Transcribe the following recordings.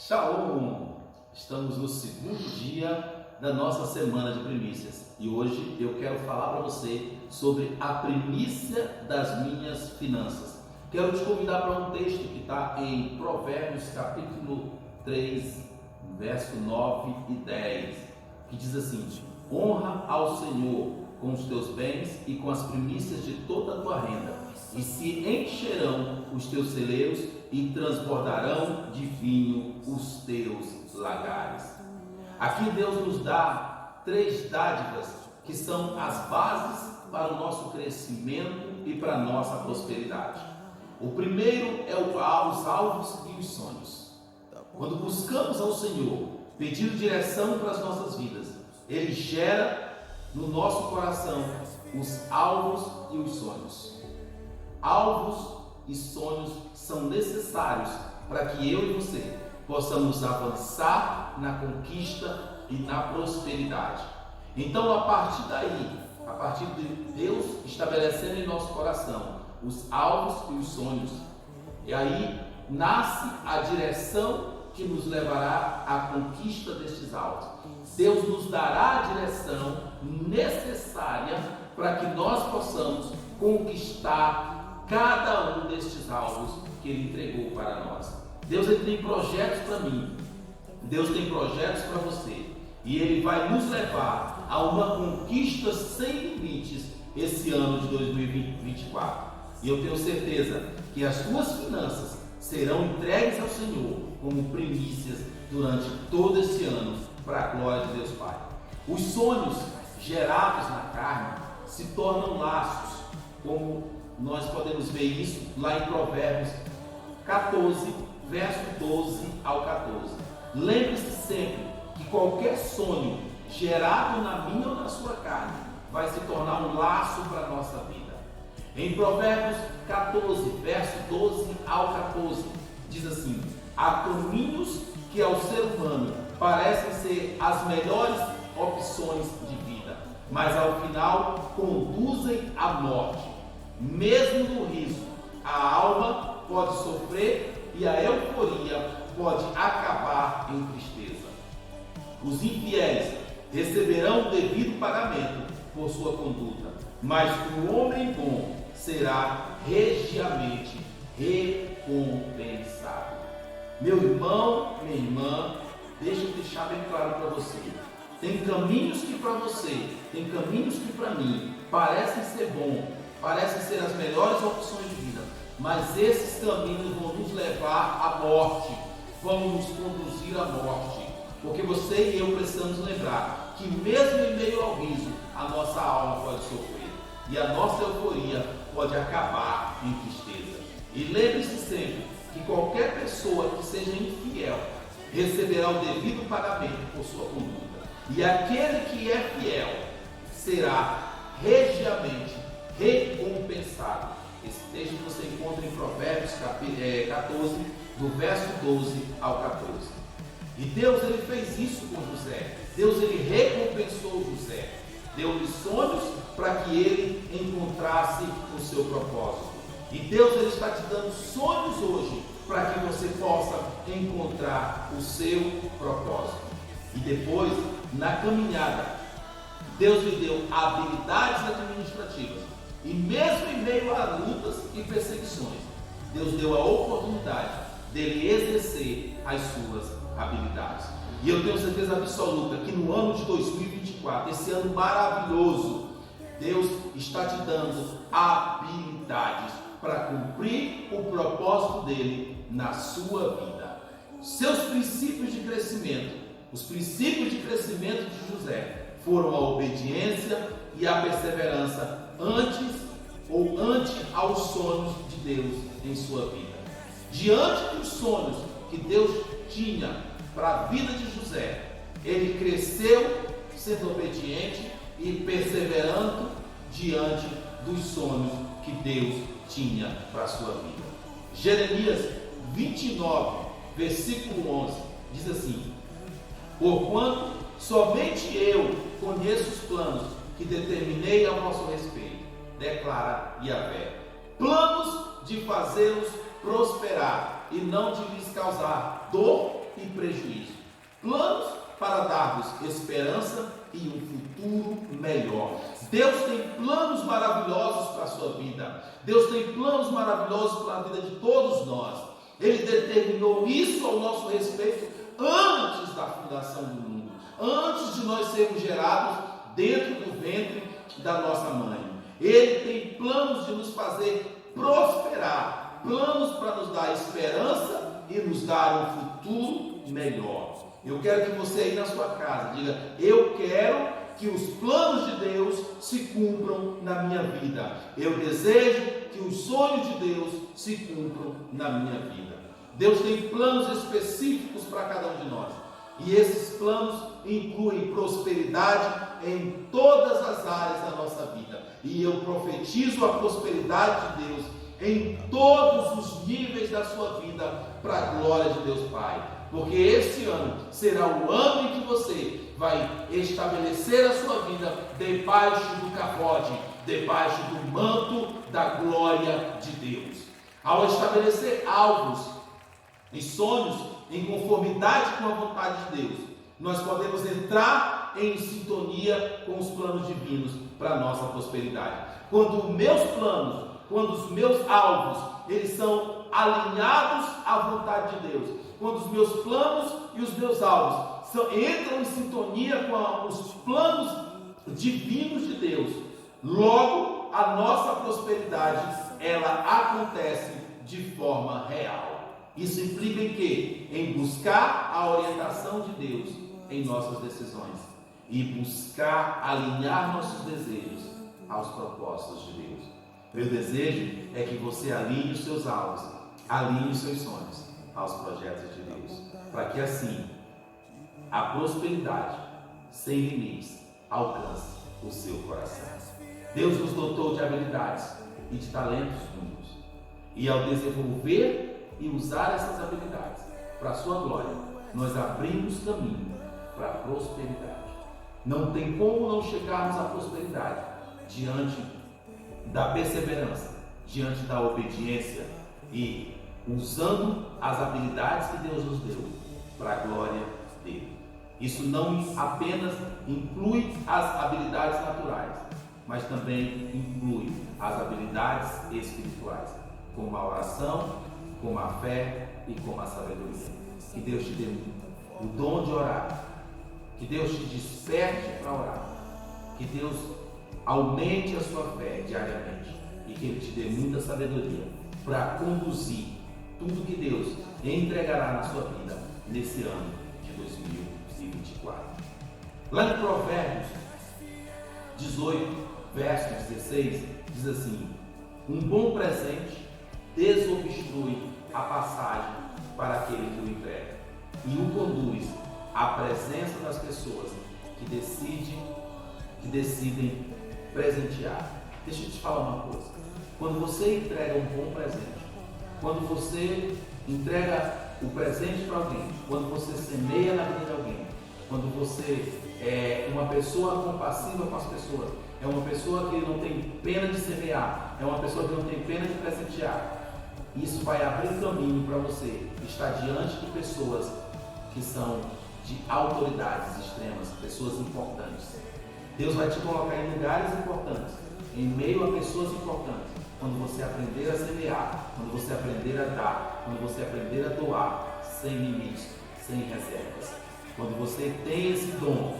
Shalom! Estamos no segundo dia da nossa semana de primícias e hoje eu quero falar para você sobre a primícia das minhas finanças. Quero te convidar para um texto que está em Provérbios capítulo 3, verso 9 e 10, que diz assim: honra ao Senhor com os teus bens e com as primícias de toda a tua renda, e se encherão os teus celeiros e transbordarão de vinho os teus lagares. Aqui Deus nos dá três dádivas que são as bases para o nosso crescimento e para a nossa prosperidade. O primeiro é os alvos e os sonhos. Quando buscamos ao Senhor, pedindo direção para as nossas vidas, Ele gera no nosso coração os alvos e os sonhos. Alvos e sonhos são necessários para que eu e você possamos avançar na conquista e na prosperidade. Então, a partir daí, a partir de Deus estabelecendo em nosso coração os alvos e os sonhos, e aí nasce a direção que nos levará à conquista destes alvos. Deus nos dará a direção necessária para que nós possamos conquistar cada um destes alvos que Ele entregou para nós. Deus ele tem projetos para mim, Deus tem projetos para você, e Ele vai nos levar a uma conquista sem limites esse ano de 2024. E eu tenho certeza que as suas finanças serão entregues ao Senhor como primícias durante todo esse ano, para a glória de Deus Pai. Os sonhos gerados na carne se tornam laços, como nós podemos ver isso lá em Provérbios 14, verso 12 ao 14. Lembre-se sempre que qualquer sonho gerado na minha ou na sua carne vai se tornar um laço para a nossa vida. Em Provérbios 14, verso 12 ao 14, diz assim: há caminhos que ao ser humano parecem ser as melhores opções de vida, mas ao final conduzem à morte. Mesmo no riso, a alma pode sofrer e a euforia pode acabar em tristeza. Os infiéis receberão o devido pagamento por sua conduta, mas o homem bom será regiamente recompensado. Meu irmão, minha irmã, deixa eu deixar bem claro para você. Tem caminhos que para você, tem caminhos que para mim parecem ser bons, parecem ser as melhores opções de vida, mas esses caminhos vão nos levar à morte, vão nos conduzir à morte, porque você e eu precisamos lembrar que mesmo em meio ao riso, a nossa alma pode sofrer e a nossa euforia pode acabar em tristeza. E lembre-se sempre que qualquer pessoa que seja infiel receberá o devido pagamento por sua conduta, e aquele que é fiel será regiamente recompensado. Esse texto você encontra em Provérbios 14, do verso 12 ao 14. E Deus ele fez isso com José. Deus ele recompensou José, deu-lhe sonhos para que ele encontrasse o seu propósito. E Deus ele está te dando sonhos hoje para que você possa encontrar o seu propósito. E depois, na caminhada, Deus lhe deu habilidades administrativas. E mesmo em meio a lutas e perseguições, Deus deu a oportunidade dele exercer as suas habilidades. E eu tenho certeza absoluta que no ano de 2024, esse ano maravilhoso, Deus está te dando habilidades para cumprir o propósito dele na sua vida. Seus princípios de crescimento, os princípios de crescimento de José foram a obediência e a perseverança ante aos sonhos de Deus em sua vida. Diante dos sonhos que Deus tinha para a vida de José, ele cresceu sendo obediente e perseverando diante dos sonhos que Deus tinha para a sua vida. Jeremias 29, versículo 11, diz assim: porquanto somente eu conheço os planos que determinei a vosso respeito, declara Yahvé, planos de fazê-los prosperar e não de lhes causar dor e planos para dar-vos esperança e um futuro melhor. Deus tem planos maravilhosos para a sua vida. Deus tem planos maravilhosos para a vida de todos nós. Ele determinou isso ao nosso respeito antes da fundação do mundo, antes de nós sermos gerados dentro do ventre da nossa mãe. Ele tem planos de nos fazer prosperar, planos para nos dar esperança e nos dar um futuro melhor. Eu quero que você aí na sua casa diga: eu quero que os planos de Deus se cumpram na minha vida. Eu desejo que os sonhos de Deus se cumpram na minha vida. Deus tem planos específicos para cada um de nós. E esses planos incluem prosperidade em todas as áreas da nossa vida. E eu profetizo a prosperidade de Deus em todos os níveis da sua vida, para a glória de Deus Pai. Porque esse ano será o ano em que você vai estabelecer a sua vida debaixo do cafode, debaixo do manto da glória de Deus. Ao estabelecer alvos e sonhos em conformidade com a vontade de Deus, nós podemos entrar em sintonia com os planos divinos para a nossa prosperidade. Quando os meus planos, quando os meus alvos, eles são alinhados à vontade de Deus, quando os meus planos e os meus alvos entram em sintonia com os planos divinos de Deus, logo a nossa prosperidade, ela acontece de forma real. Isso implica em quê? Em buscar a orientação de Deus em nossas decisões e buscar alinhar nossos desejos aos propósitos de Deus. Meu desejo é que você alinhe os seus alvos, alinhe os seus sonhos aos projetos de Deus, para que assim a prosperidade sem limites alcance o seu coração. Deus nos dotou de habilidades e de talentos únicos, e ao desenvolver e usar essas habilidades para a sua glória, nós abrimos caminho para a prosperidade. Não tem como não chegarmos à prosperidade diante da perseverança, diante da obediência e usando as habilidades que Deus nos deu para a glória dele. Isso não apenas inclui as habilidades naturais, mas também inclui as habilidades espirituais, como a oração, como a fé e como a sabedoria. Que Deus te dê o dom de orar, que Deus te desperte para orar, que Deus aumente a sua fé diariamente e que Ele te dê muita sabedoria para conduzir tudo que Deus entregará na sua vida nesse ano de 2024. Lá em Provérbios 18, verso 16, diz assim: um bom presente desobstrui a passagem para aquele que o entrega e o conduz à presença das pessoas que decidem presentear. Deixa eu te falar uma coisa: quando você entrega um bom presente, quando você entrega o presente para alguém, quando você semeia na vida de alguém, quando você é uma pessoa compassiva com as pessoas, é uma pessoa que não tem pena de semear, é uma pessoa que não tem pena de presentear, isso vai abrir caminho para você estar diante de pessoas que são de autoridades extremas, pessoas importantes. Deus vai te colocar em lugares importantes, em meio a pessoas importantes, quando você aprender a semear, quando você aprender a dar, quando você aprender a doar, sem limites, sem reservas. Quando você tem esse dom,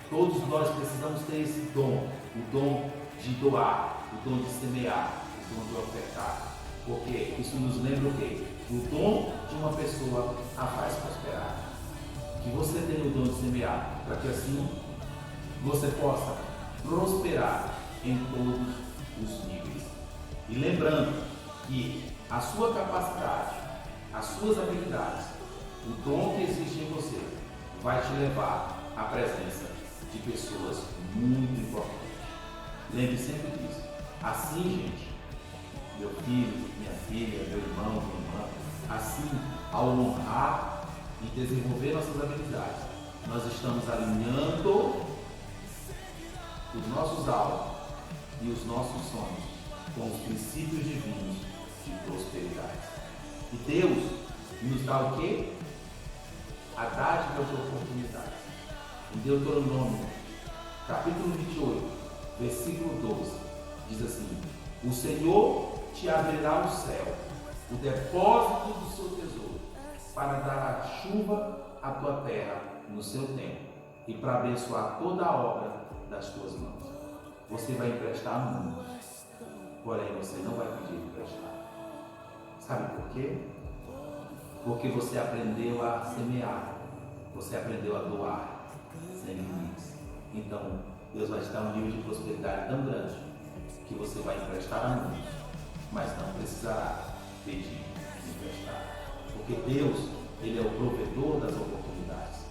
todos nós precisamos ter esse dom, o dom de doar, o dom de semear, o dom de ofertar. Porque isso nos lembra o quê? O dom de uma pessoa a faz prosperar. Que você tenha o dom de semear, para que assim você possa prosperar em todos os níveis. E lembrando que a sua capacidade, as suas habilidades, o dom que existe em você, vai te levar à presença de pessoas muito importantes. Lembre sempre disso. Assim, gente, meu filho, minha filha, meu irmão, minha irmã, assim, ao honrar e desenvolver nossas habilidades, nós estamos alinhando os nossos alvos e os nossos sonhos com os princípios divinos de prosperidade. E Deus nos dá o quê? a dádiva de oportunidades. Em Deuteronômio, capítulo 28, versículo 12, diz assim: o Senhor te abrirá o céu, o depósito do seu tesouro, para dar a chuva à tua terra no seu tempo, e para abençoar toda a obra das tuas mãos. Você vai emprestar muito, porém você não vai pedir emprestado. Sabe por quê? Porque você aprendeu a semear, você aprendeu a doar sem limites. Então, Deus vai te dar um nível de prosperidade tão grande que você vai emprestar a muitos, mas não precisará pedir emprestado. Porque Deus, Ele é o provedor das oportunidades.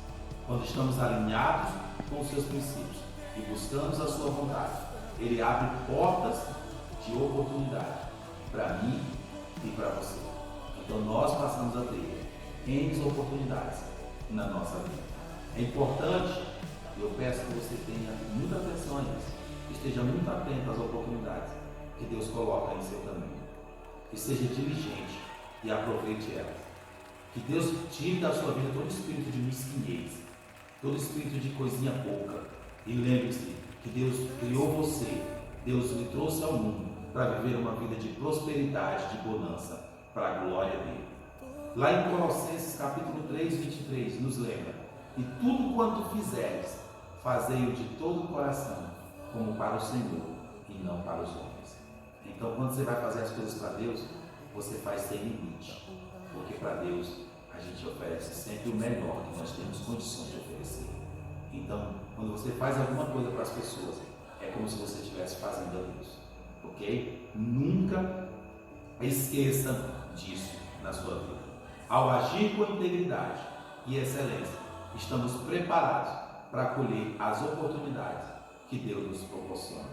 Quando estamos alinhados com os seus princípios e buscamos a sua vontade, Ele abre portas de oportunidade para mim e para você. Então nós passamos a ter N oportunidades na nossa vida. É importante, eu peço que você tenha muita atenção a isso, esteja muito atento às oportunidades que Deus coloca em seu caminho, e seja diligente e aproveite elas. Que Deus tire da sua vida todo espírito de mesquinhez, todo espírito de coisinha pouca, e lembre-se que Deus criou você, Deus lhe trouxe ao mundo para viver uma vida de prosperidade, de bonança, para a glória dele. Lá em Colossenses capítulo 3, 23, nos lembra: e tudo quanto fizeres, fazei-o de todo o coração, como para o Senhor e não para os homens. Então, quando você vai fazer as coisas para Deus, você faz sem limite, porque para Deus a gente oferece sempre o melhor que nós temos condições de oferecer. Então, quando você faz alguma coisa para as pessoas, é como se você estivesse fazendo a Deus, ok? Nunca esqueça disso na sua vida. Ao agir com integridade e excelência, estamos preparados para acolher as oportunidades que Deus nos proporciona.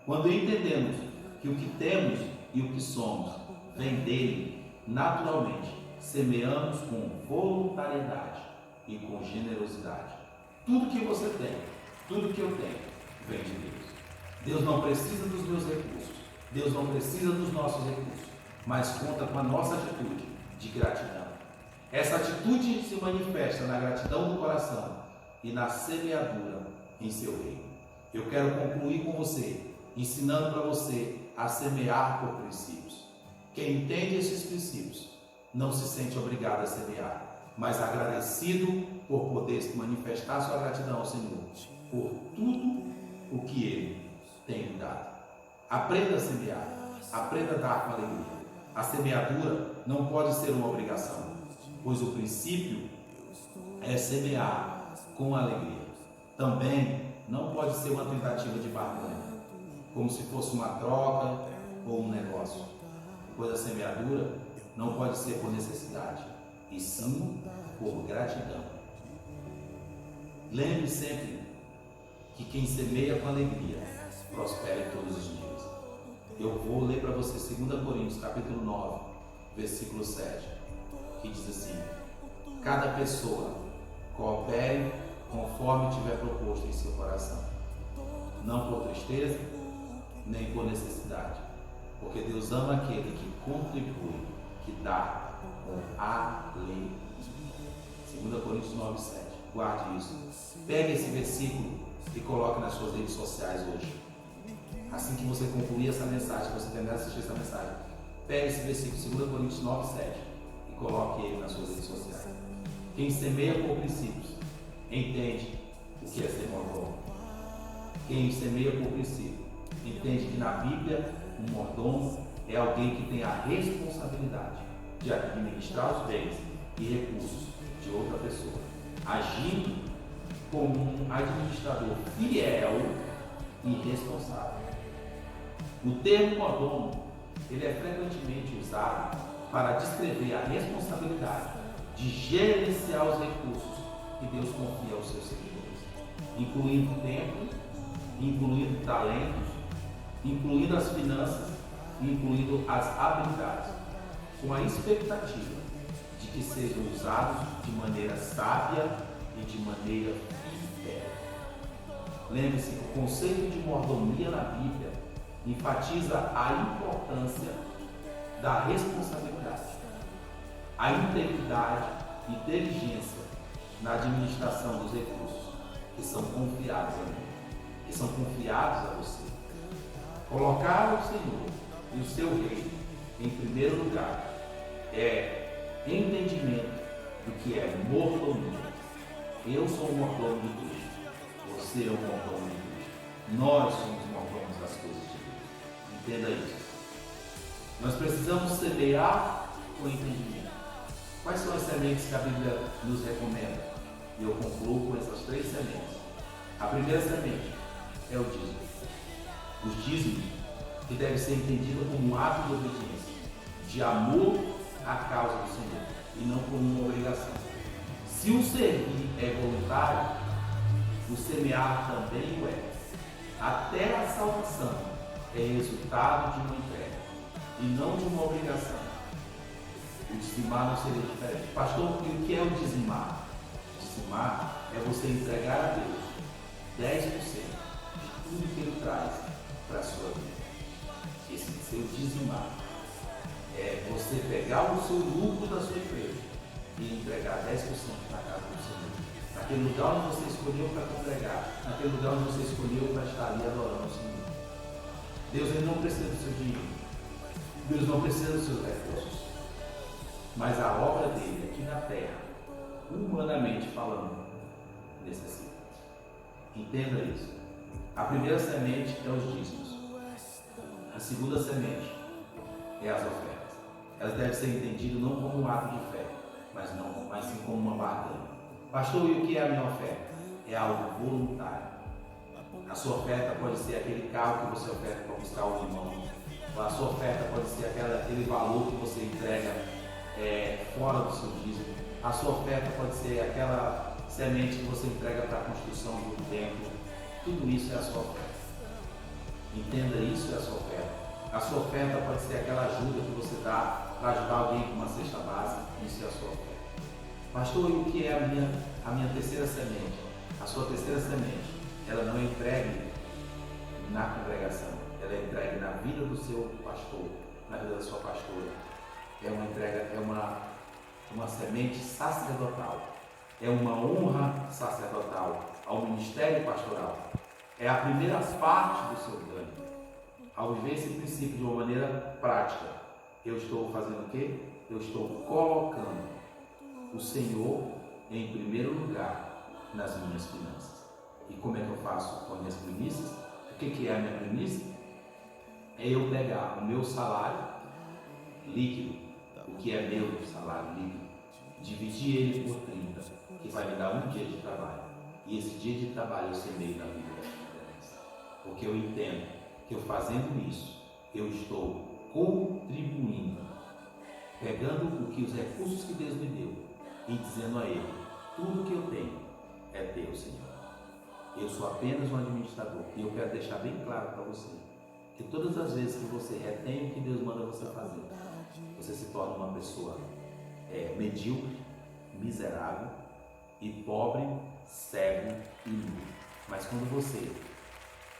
Quando entendemos que o que temos e o que somos vem dele, naturalmente semeamos com voluntariedade e com generosidade. Tudo que você tem, tudo que eu tenho, vem de Deus. Deus não precisa dos meus recursos, Deus não precisa dos nossos recursos, mas conta com a nossa atitude de gratidão. Essa atitude se manifesta na gratidão do coração e na semeadura em seu reino. Eu quero concluir com você, ensinando para você a semear por princípios. Quem entende esses princípios não se sente obrigado a semear, mas agradecido por poder manifestar sua gratidão ao Senhor por tudo o que Ele tem lhe dado. Aprenda a semear, aprenda a dar com alegria. A semeadura não pode ser uma obrigação, pois o princípio é semear com alegria. Também não pode ser uma tentativa de barganha, como se fosse uma troca ou um negócio, pois a semeadura não pode ser por necessidade, e sim por gratidão. Lembre sempre que quem semeia com alegria prospera em todos os dias. Eu vou ler para você 2 Coríntios capítulo 9, versículo 7, que diz assim: cada pessoa coopere conforme tiver proposto em seu coração, não por tristeza, nem por necessidade, porque Deus ama aquele que contribui, que dá com alegria. 2 Coríntios 9, 7. Guarde isso. Pegue esse versículo e coloque nas suas redes sociais hoje. Assim que você concluir essa mensagem, que você terminar de assistir essa mensagem, pegue esse versículo, 2 Coríntios 9, 7, e coloque ele nas suas redes sociais. Quem semeia por princípios, entende o que é ser mordomo. Quem semeia por princípio, entende que na Bíblia, um mordomo é alguém que tem a responsabilidade de administrar os bens e recursos de outra pessoa, agindo como um administrador fiel e responsável. O termo mordomo, ele é frequentemente usado para descrever a responsabilidade de gerenciar os recursos que Deus confia aos seus seguidores, incluindo tempo, incluindo talentos, incluindo as finanças, incluindo as habilidades, com a expectativa de que sejam usados de maneira sábia e de maneira fiel. Lembre-se que o conceito de mordomia na Bíblia enfatiza a importância da responsabilidade, a integridade e inteligência na administração dos recursos que são confiados a mim, que são confiados a você. Colocar o Senhor e o seu reino em primeiro lugar é entendimento do que é mordomia. Eu sou um mordomo de Cristo, você é um mordomo de Cristo, nós somos mordomos das coisas de Deus. Entenda isso. Nós precisamos semear com entendimento. Quais são as sementes que a Bíblia nos recomenda? E eu concluo com essas 3 sementes. A primeira semente é o dízimo. Os dízimos que deve ser entendido como um ato de obediência, de amor à causa do Senhor e não como uma obrigação. Se o servir é voluntário, o semear também o é. Até a salvação é resultado de uma entrega e não de uma obrigação. O dizimar não seria diferente. Pastor, e o que é o dizimar? Dizimar é você entregar a Deus 10% de tudo que Ele traz para a sua vida. Esse é o dizimar. É você pegar o seu lucro da sua empresa e entregar 10% na casa do Senhor. Naquele lugar onde você escolheu para congregar, naquele lugar onde você escolheu para estar ali adorando o Senhor. Deus ele não precisa do seu dinheiro. Deus não precisa dos seus recursos. Mas a obra dele aqui na terra, humanamente falando, necessita. Entenda isso. A primeira semente é os dízimos. A segunda semente é as ofertas. Elas devem ser entendidas não como um ato de fé, mas sim como uma barganha. Pastor, e o que é a minha oferta? É algo voluntário. A sua oferta pode ser aquele carro que você oferta para buscar o irmão. A sua oferta pode ser aquele valor que você entrega fora do seu dízimo. A sua oferta pode ser aquela semente que você entrega para a construção do templo. Tudo isso é a sua oferta. Entenda, isso é a sua oferta. A sua oferta pode ser aquela ajuda que você dá para ajudar alguém com uma cesta básica. Isso é a sua oferta. Pastor, e o que é a minha terceira semente? A sua terceira semente, ela não é entregue na congregação, ela é entregue na vida do seu pastor, na vida da sua pastora. É uma entrega, é uma semente sacerdotal, é uma honra sacerdotal ao ministério pastoral. É a primeira parte do seu ganho. Ao viver esse princípio de uma maneira prática, eu estou fazendo o quê? Eu estou colocando o Senhor em primeiro lugar nas minhas finanças. E como é que eu faço com as minhas primícias? O que é a minha primícia? É eu pegar o meu salário líquido, o que é meu salário líquido, dividir ele por 30, que vai me dar um dia de trabalho. E esse dia de trabalho eu semeio na vida da diferença. Porque eu entendo que eu fazendo isso, eu estou contribuindo, pegando os recursos que Deus me deu e dizendo a Ele, tudo que eu tenho é teu, Senhor. Eu sou apenas um administrador. E eu quero deixar bem claro para você que todas as vezes que você retém o que Deus manda você fazer, você se torna uma pessoa medíocre, miserável e pobre, cego e nu. Mas quando você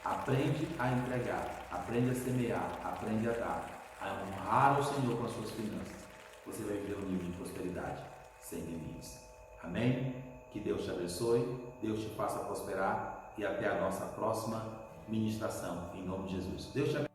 aprende a entregar, aprende a semear, aprende a dar, a honrar ao Senhor com as suas finanças, você vai viver um nível de prosperidade sem limites. Amém? Que Deus te abençoe, Deus te faça prosperar e até a nossa próxima ministração, em nome de Jesus. Deus te abençoe.